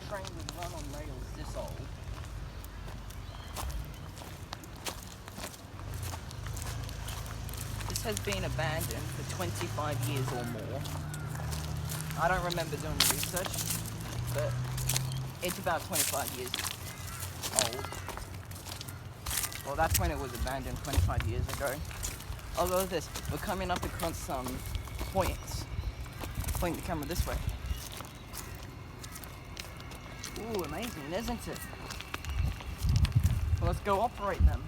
train would run on rails this old. This has been abandoned for 25 years or more. I don't remember doing the research, but it's about 25 years old. Well, that's when it was abandoned 25 years ago. Although this, we're coming up across some points. Point the camera this way. Ooh, amazing, isn't it? Well, let's go operate them.